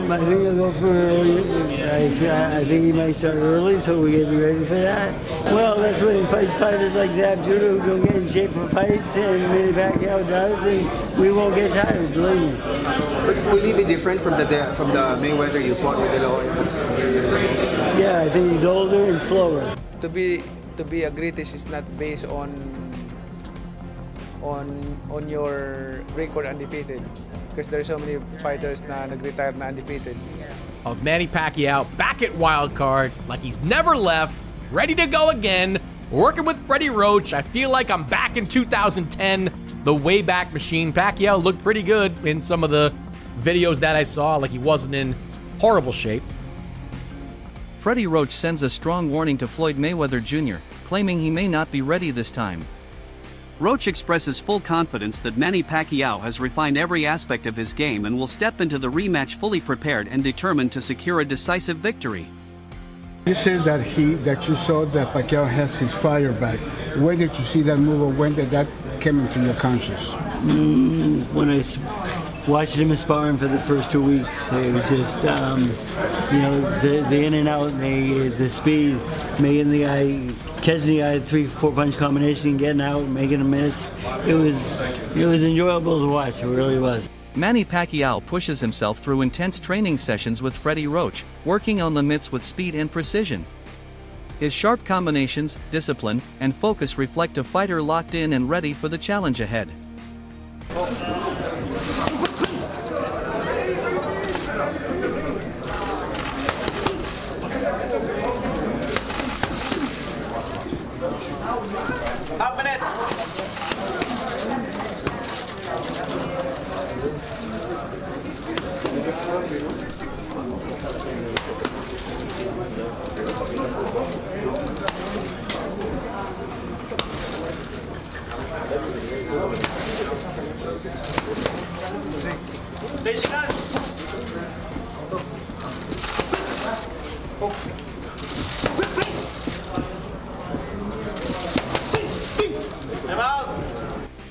I think he'll go for early. I think he might start early, so we get ready for that. Well, that's when he fights fighters like Zab Judah who don't get in shape for fights, and Manny Pacquiao does, and we won't get tired, believe me. But will he be different from the Mayweather you fought with the lower? Yeah, I think he's older and slower. To be a greatest is not based on your record undefeated, because there's so many fighters na nag-retire na undefeated. Of Manny Pacquiao back at Wild Card, like he's never left, ready to go again, working with Freddie Roach. I feel like I'm back in 2010, the Wayback Machine. Pacquiao looked pretty good in some of the videos that I saw, like he wasn't in horrible shape. Freddie Roach sends a strong warning to Floyd Mayweather Jr., claiming he may not be ready this time. Roach expresses full confidence that Manny Pacquiao has refined every aspect of his game and will step into the rematch fully prepared and determined to secure a decisive victory. You said that you saw that Pacquiao has his fire back. When did you see that move, or when did that come into your conscience? When I watched him sparring for the first 2 weeks, it was just, you know, the in and out, the speed, making the guy, catching the guy 3-4 punch combination and getting out, making a miss. It was enjoyable to watch, it really was. Manny Pacquiao pushes himself through intense training sessions with Freddie Roach, working on the mitts with speed and precision. His sharp combinations, discipline, and focus reflect a fighter locked in and ready for the challenge ahead.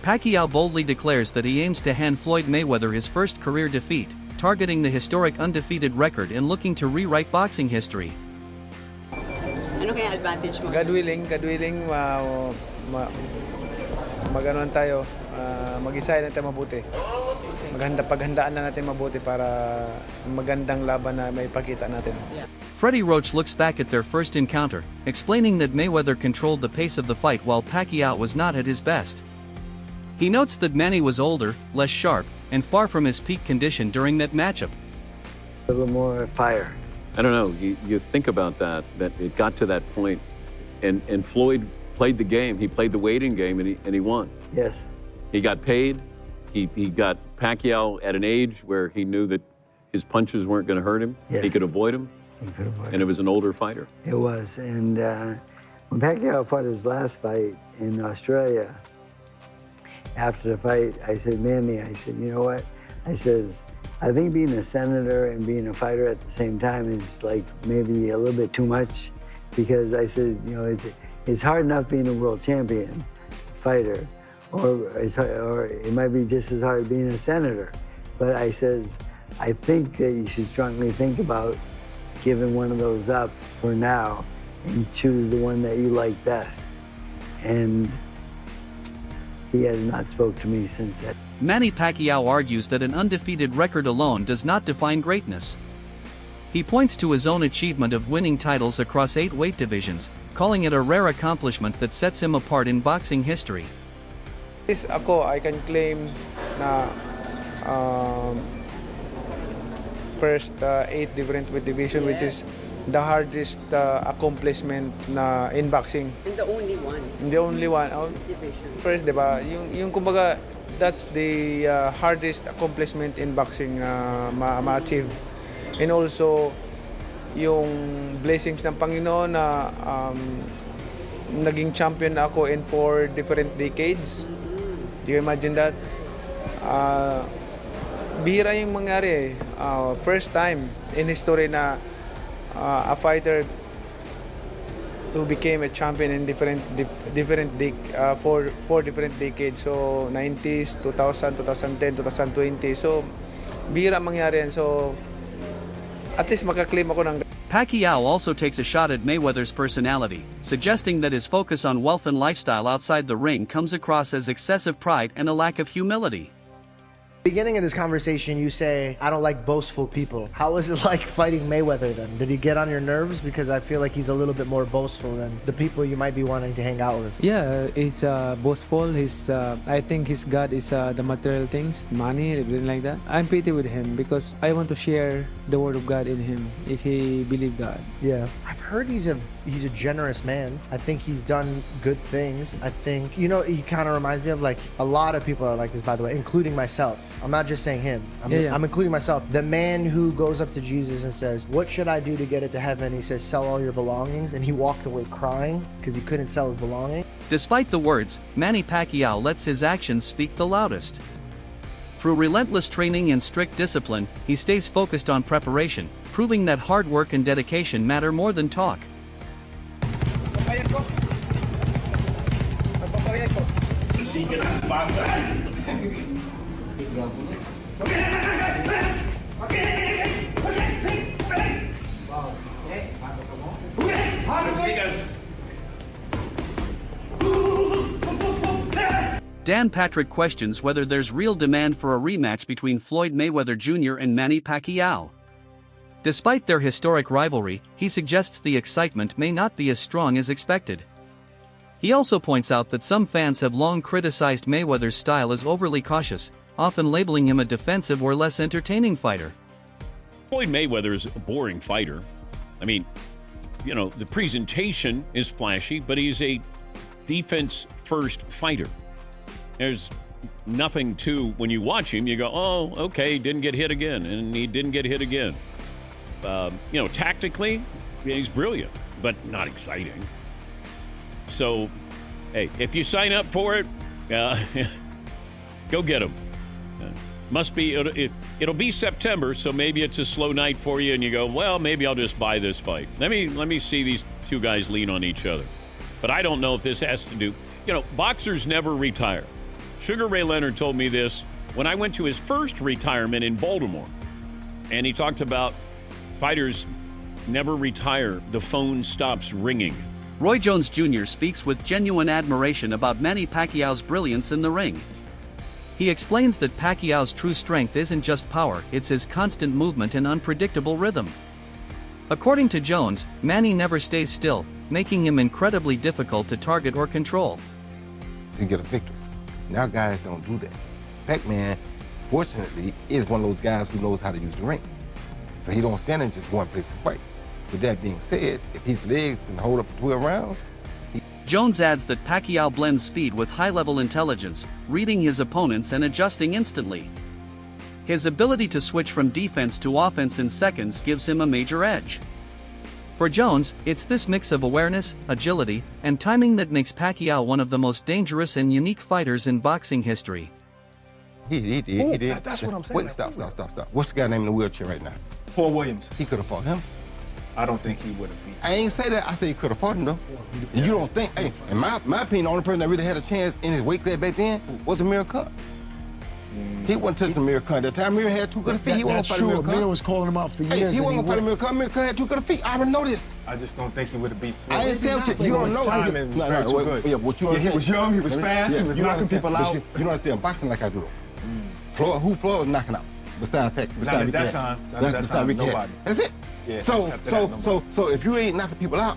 Pacquiao boldly declares that he aims to hand Floyd Mayweather his first career defeat, targeting the historic undefeated record and looking to rewrite boxing history. Ano kaya advantage mo? God willing, mag-anuan tayo, mag-isay natin mabuti. Paghandaan na natin mabuti para magandang laban na may pakita natin. Freddie Roach looks back at their first encounter, explaining that Mayweather controlled the pace of the fight while Pacquiao was not at his best. He notes that Manny was older, less sharp, and far from his peak condition during that matchup. A little more fire. I don't know, you think about that it got to that point, and Floyd played the game, he played the waiting game, and he won. Yes. He got paid, he got Pacquiao at an age where he knew that his punches weren't going to hurt him, yes. He could avoid him, and it was an older fighter. It was, and when Pacquiao fought his last fight in Australia, after the fight, I said, Manny, I said, you know what? I says, I think being a senator and being a fighter at the same time is like maybe a little bit too much, because I said, you know, it's hard enough being a world champion fighter, or it might be just as hard being a senator. But I says, I think that you should strongly think about giving one of those up for now and choose the one that you like best. And he has not spoke to me since then. Manny Pacquiao argues that an undefeated record alone does not define greatness. He points to his own achievement of winning titles across 8 weight divisions, calling it a rare accomplishment that sets him apart in boxing history. I can claim na first 8 different weight division, which is the hardest accomplishment na in boxing. And the only one. The only one. First, diba? Yung kumbaga, that's the hardest accomplishment in boxing ma-achieve. And also, yung blessings ng Panginoon na naging champion ako in 4 different decades. Do you imagine that? Bihira yung mangyari. First time in history na a fighter who became a champion in four different decades. So 90s, 2000, 2010, 2020. So bihira mangyari yan. So at least makaklaim ako ng... Pacquiao also takes a shot at Mayweather's personality, suggesting that his focus on wealth and lifestyle outside the ring comes across as excessive pride and a lack of humility. Beginning of this conversation, you say, I don't like boastful people. How was it like fighting Mayweather then? Did he get on your nerves? Because I feel like he's a little bit more boastful than the people you might be wanting to hang out with. Yeah, he's boastful. I think his God is the material things, money, everything like that. I'm pretty with him because I want to share the word of God in him if he believe God. Yeah. I've heard he's a generous man. I think he's done good things. I think, you know, he kind of reminds me of like a lot of people are like this, by the way, including myself. I'm not just saying him. I'm including myself. The man who goes up to Jesus and says, what should I do to get it to heaven? He says, sell all your belongings. And he walked away crying because he couldn't sell his belongings. Despite the words, Manny Pacquiao lets his actions speak the loudest. Through relentless training and strict discipline, he stays focused on preparation, proving that hard work and dedication matter more than talk. Dan Patrick questions whether there's real demand for a rematch between Floyd Mayweather Jr. and Manny Pacquiao. Despite their historic rivalry, he suggests the excitement may not be as strong as expected. He also points out that some fans have long criticized Mayweather's style as overly cautious, often labeling him a defensive or less entertaining fighter. Floyd Mayweather is a boring fighter. I mean, you know, the presentation is flashy, but he's a defense-first fighter. There's nothing to, when you watch him, you go, oh, okay, he didn't get hit again, and he didn't get hit again. You know, tactically, he's brilliant, but not exciting. So, hey, if you sign up for it, go get him. Must be, it'll be September, so maybe it's a slow night for you, and you go, well, maybe I'll just buy this fight. Let me see these two guys lean on each other. But I don't know if this has to do, you know, boxers never retire. Sugar Ray Leonard told me this when I went to his first retirement in Baltimore. And he talked about fighters never retire. The phone stops ringing. Roy Jones Jr. speaks with genuine admiration about Manny Pacquiao's brilliance in the ring. He explains that Pacquiao's true strength isn't just power, it's his constant movement and unpredictable rhythm. According to Jones, Manny never stays still, making him incredibly difficult to target or control. To get a victory. Now guys don't do that. Pac-Man, fortunately, is one of those guys who knows how to use the ring. So he don't stand in just one place and fight. With that being said, if his legs can hold up for 12 rounds, Jones adds that Pacquiao blends speed with high-level intelligence, reading his opponents and adjusting instantly. His ability to switch from defense to offense in seconds gives him a major edge. For Jones, it's this mix of awareness, agility, and timing that makes Pacquiao one of the most dangerous and unique fighters in boxing history. He did. That's what I'm saying. Wait, stop. What's the guy named in the wheelchair right now? Paul Williams. He could have fought him. I don't think he would have beat him. I ain't say that. I said he could have fought him, though. You don't think, hey, in my opinion, the only person that really had a chance in his weight class back then was Amir Khan. He wasn't touching Amir Khan. At that time, Amir had too good a feet. He wasn't fighting Amir Khan. Amir was calling him out for years. Hey, he wasn't fighting Amir Khan. Amir Khan had too good a feet. I already know this. I just don't think he would have beat Floyd. I ain't saying what you don't know. He was young, he was fast, he was knocking people out. You don't understand boxing like I do. Floyd was knocking out? Besides Pac, besides that time, nobody. That's it. Yeah, so if you ain't knocking people out,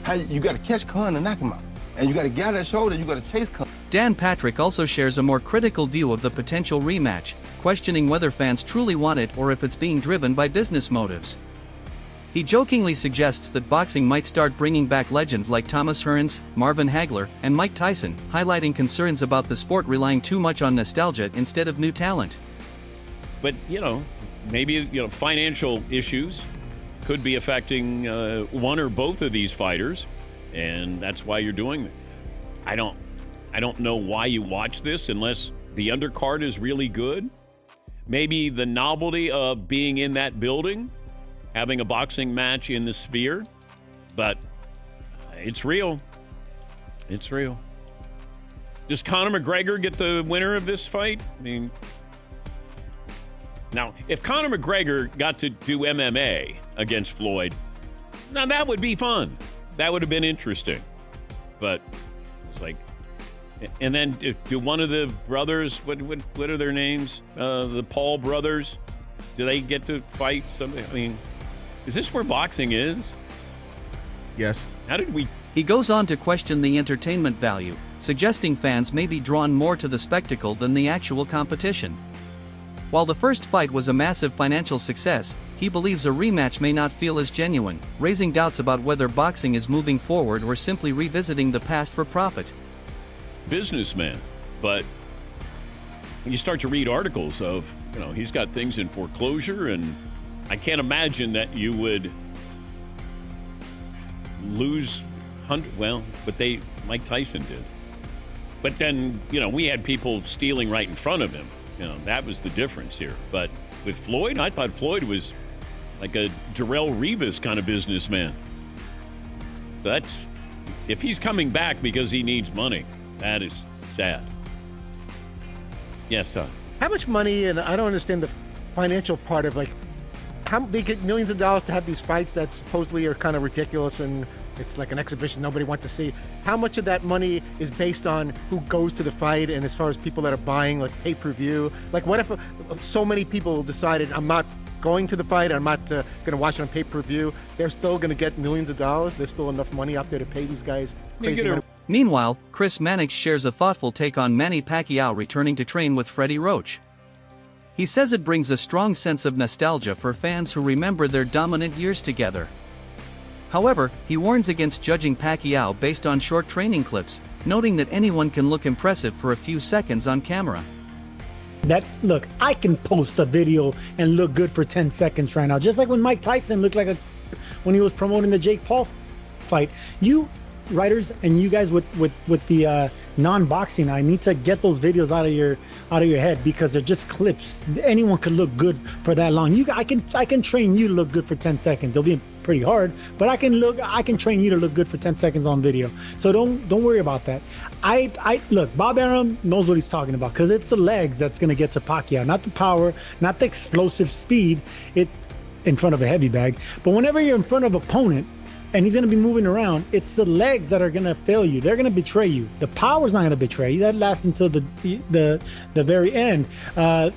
how you got to catch Khan and knock him out, and you got to get out that shoulder, you got to chase Khan. Dan Patrick also shares a more critical view of the potential rematch, questioning whether fans truly want it or if it's being driven by business motives. He jokingly suggests that boxing might start bringing back legends like Thomas Hearns, Marvin Hagler, and Mike Tyson, highlighting concerns about the sport relying too much on nostalgia instead of new talent. But, you know, maybe, financial issues could be affecting one or both of these fighters, and that's why you're doing it. I don't know why you watch this unless the undercard is really good. Maybe the novelty of being in that building, having a boxing match in the Sphere, but it's real. It's real. Does Conor McGregor get the winner of this fight? I mean, Now, if Conor McGregor got to do MMA against Floyd, now that would be fun. That would have been interesting. But it's like, and then do one of the brothers, what are their names? The Paul brothers, do they get to fight somebody? I mean, is this where boxing is? Yes. How did we? He goes on to question the entertainment value, suggesting fans may be drawn more to the spectacle than the actual competition. While the first fight was a massive financial success, he believes a rematch may not feel as genuine, raising doubts about whether boxing is moving forward or simply revisiting the past for profit. Businessman, but you start to read articles of, he's got things in foreclosure, and I can't imagine that you would lose but Mike Tyson did. But then, we had people stealing right in front of him. That was the difference here. But with Floyd, I thought Floyd was like a Darrelle Revis kind of businessman. So if he's coming back because he needs money, that is sad. Yes, Todd. How much money, and I don't understand the financial part of how they get millions of dollars to have these fights that supposedly are kind of ridiculous and it's like an exhibition nobody wants to see. How much of that money is based on who goes to the fight, and as far as people that are buying pay-per-view? What if so many people decided, I'm not going to the fight, I'm not going to watch it on pay-per-view, they're still going to get millions of dollars? There's still enough money out there to pay these guys crazy money. Meanwhile, Chris Mannix shares a thoughtful take on Manny Pacquiao returning to train with Freddie Roach. He says it brings a strong sense of nostalgia for fans who remember their dominant years together. However, he warns against judging Pacquiao based on short training clips, noting that anyone can look impressive for a few seconds on camera. Look, I can post a video and look good for 10 seconds right now, just like when Mike Tyson looked like when he was promoting the Jake Paul fight. You writers and you guys with the non-boxing, I need to get those videos out of your head, because they're just clips. Anyone could look good for that long. I can train you to look good for 10 seconds. It'll be pretty hard, but I can train you to look good for 10 seconds on video. So don't worry about that. Look, Bob Arum knows what he's talking about, because it's the legs that's going to get to Pacquiao, not the power, not the explosive speed in front of a heavy bag. But whenever you're in front of an opponent and he's going to be moving around, it's the legs that are going to fail you. They're going to betray you. The power's not going to betray you. That lasts until the very end.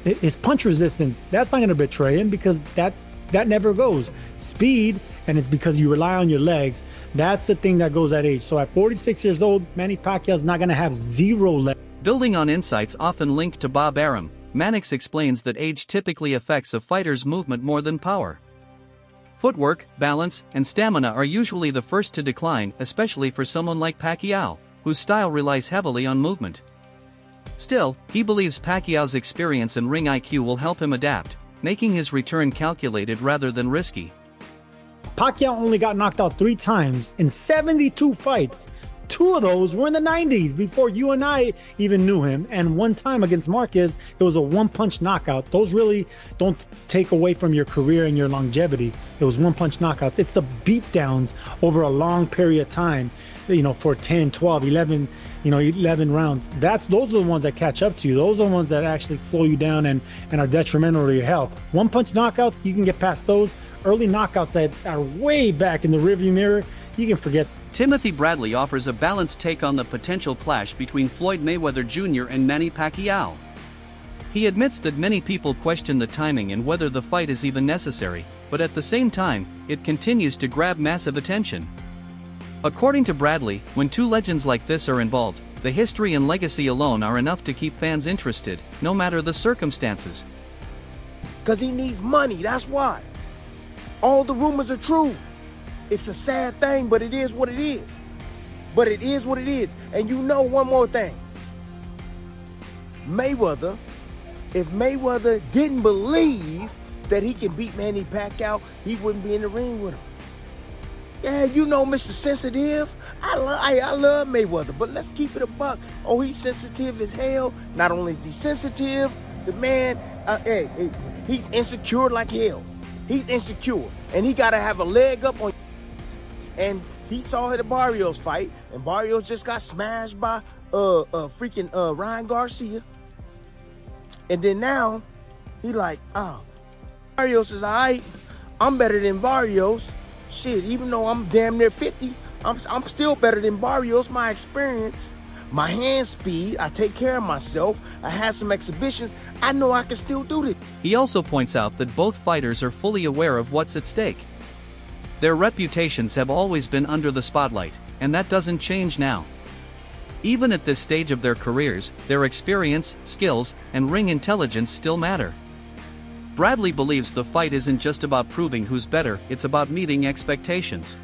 His punch resistance, that's not going to betray him, because that never goes. Speed, and it's because you rely on your legs. That's the thing that goes at age. So at 46 years old, Manny Pacquiao's not going to have zero legs. Building on insights often linked to Bob Arum, Mannix explains that age typically affects a fighter's movement more than power. Footwork, balance, and stamina are usually the first to decline, especially for someone like Pacquiao, whose style relies heavily on movement. Still, he believes Pacquiao's experience and ring IQ will help him adapt, making his return calculated rather than risky. Pacquiao only got knocked out 3 times in 72 fights. 2 of those were in the 90s, before you and I even knew him, and 1 time against Marquez, it was a 1-punch knockout. Those really don't take away from your career and your longevity. It was 1-punch knockouts. It's the beatdowns over a long period of time, for 10, 12, 11, 11 rounds. Those are the ones that catch up to you. Those are the ones that actually slow you down and are detrimental to your health. 1-punch knockouts, you can get past those. Early knockouts that are way back in the rearview mirror, you can forget. Timothy Bradley offers a balanced take on the potential clash between Floyd Mayweather Jr. and Manny Pacquiao. He admits that many people question the timing and whether the fight is even necessary, but at the same time, it continues to grab massive attention. According to Bradley, when 2 legends like this are involved, the history and legacy alone are enough to keep fans interested, no matter the circumstances. Because he needs money, that's why. All the rumors are true. It's a sad thing, but it is what it is. But it is what it is. And one more thing. If Mayweather didn't believe that he can beat Manny Pacquiao, he wouldn't be in the ring with him. Yeah, Mr. Sensitive. I love Mayweather, but let's keep it a buck. Oh, he's sensitive as hell. Not only is he sensitive, the man, he's insecure like hell. He's insecure, and he got to have a leg up on. And he saw the Barrios fight, and Barrios just got smashed by Ryan Garcia. And then now, He like, oh, Barrios is all right. I'm better than Barrios. Shit, even though I'm damn near 50, I'm still better than Barrios. My experience, my hand speed, I take care of myself. I had some exhibitions. I know I can still do this. He also points out that both fighters are fully aware of what's at stake. Their reputations have always been under the spotlight, and that doesn't change now. Even at this stage of their careers, their experience, skills, and ring intelligence still matter. Bradley believes the fight isn't just about proving who's better, it's about meeting expectations.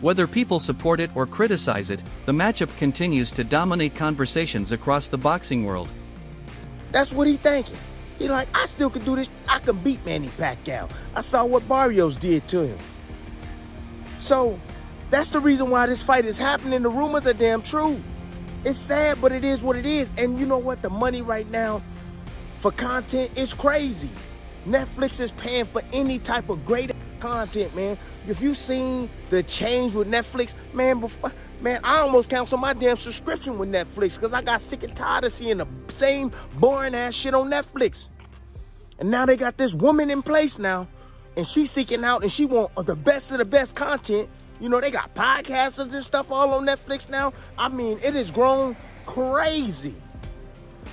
Whether people support it or criticize it, the matchup continues to dominate conversations across the boxing world. That's what he thinking. He like, I still can do this. I can beat Manny Pacquiao. I saw what Barrios did to him. So, that's the reason why this fight is happening. The rumors are damn true. It's sad, but it is what it is. And you know what? The money right now for content is crazy. Netflix is paying for any type of great content, man. If you seen the change with Netflix, man, I almost canceled my damn subscription with Netflix because I got sick and tired of seeing the same boring ass shit on Netflix. And now they got this woman in place now, and she's seeking out and she want the best of the best content. You know, they got podcasters and stuff all on Netflix now. I mean, it has grown crazy.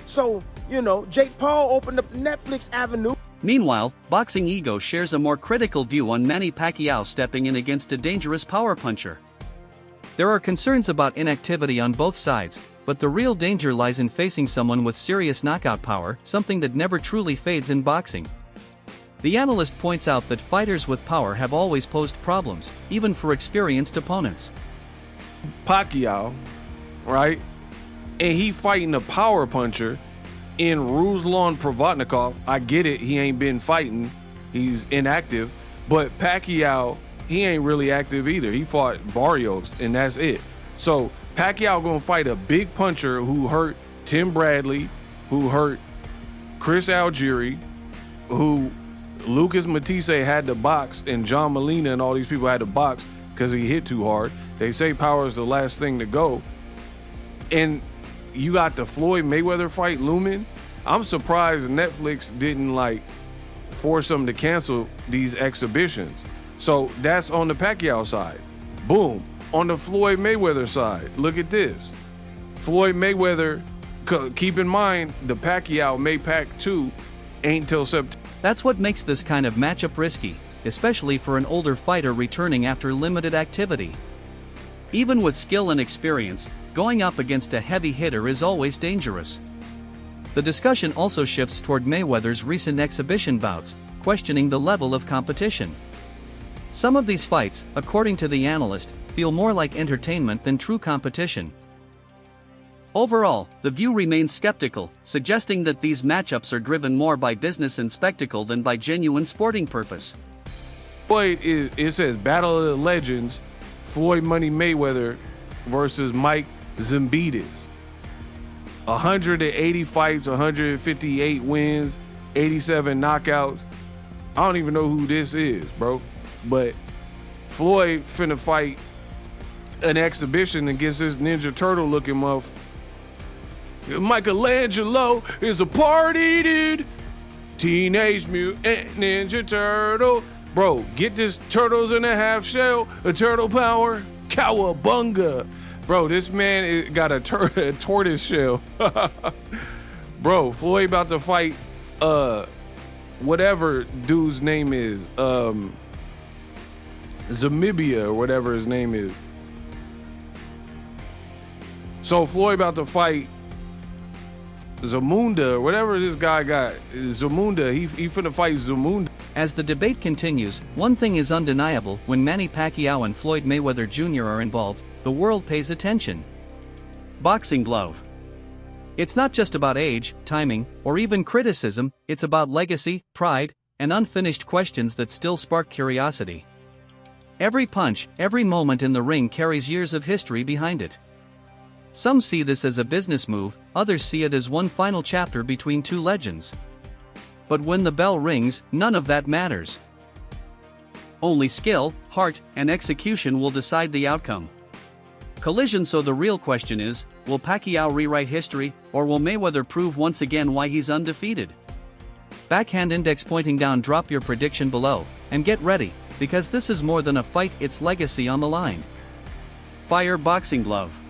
So, you know, Jake Paul opened up the Netflix avenue. Meanwhile, Boxing Ego shares a more critical view on Manny Pacquiao stepping in against a dangerous power puncher. There are concerns about inactivity on both sides, but the real danger lies in facing someone with serious knockout power, something that never truly fades in boxing. The analyst points out that fighters with power have always posed problems, even for experienced opponents. Pacquiao, right? And he fighting a power puncher in Ruslan Provodnikov. I get it, he ain't been fighting, he's inactive, but Pacquiao, he ain't really active either. He fought Barrios, and that's it. So Pacquiao gonna fight a big puncher who hurt Tim Bradley, who hurt Chris Algieri, who Lucas Matisse had to box, and John Molina and all these people had to box because he hit too hard. They say power is the last thing to go. And you got the Floyd Mayweather fight looming. I'm surprised Netflix didn't force them to cancel these exhibitions. So that's on the Pacquiao side. Boom. On the Floyd Mayweather side, look at this. Floyd Mayweather, keep in mind, the Pacquiao Maypac 2 ain't till September. That's what makes this kind of matchup risky, especially for an older fighter returning after limited activity. Even with skill and experience, going up against a heavy hitter is always dangerous. The discussion also shifts toward Mayweather's recent exhibition bouts, questioning the level of competition. Some of these fights, according to the analyst, feel more like entertainment than true competition. Overall, the view remains skeptical, suggesting that these matchups are driven more by business and spectacle than by genuine sporting purpose. Floyd, it says Battle of the Legends, Floyd Money Mayweather versus Mike Zimbides. 180 fights, 158 wins, 87 knockouts. I don't even know who this is, bro. But Floyd finna fight an exhibition against this Ninja Turtle looking muff. Michelangelo is a party dude. Teenage Mutant Ninja Turtle. Bro, get this turtles in a half shell, a turtle power, cowabunga. Bro, this man got a tortoise shell. Bro, Floyd about to fight whatever dude's name is. Zamibia or whatever his name is. So Floyd about to fight Zamunda or whatever this guy got. Zamunda, he finna fight Zamunda. As the debate continues, one thing is undeniable: when Manny Pacquiao and Floyd Mayweather Jr. are involved, the world pays attention. Boxing glove. It's not just about age, timing, or even criticism, it's about legacy, pride, and unfinished questions that still spark curiosity. Every punch, every moment in the ring carries years of history behind it. Some see this as a business move, others see it as one final chapter between two legends. But when the bell rings, none of that matters. Only skill, heart, and execution will decide the outcome. Collision. So the real question is, will Pacquiao rewrite history, or will Mayweather prove once again why he's undefeated? Backhand index pointing down. Drop your prediction below, and get ready, because this is more than a fight, it's legacy on the line. Fire boxing glove.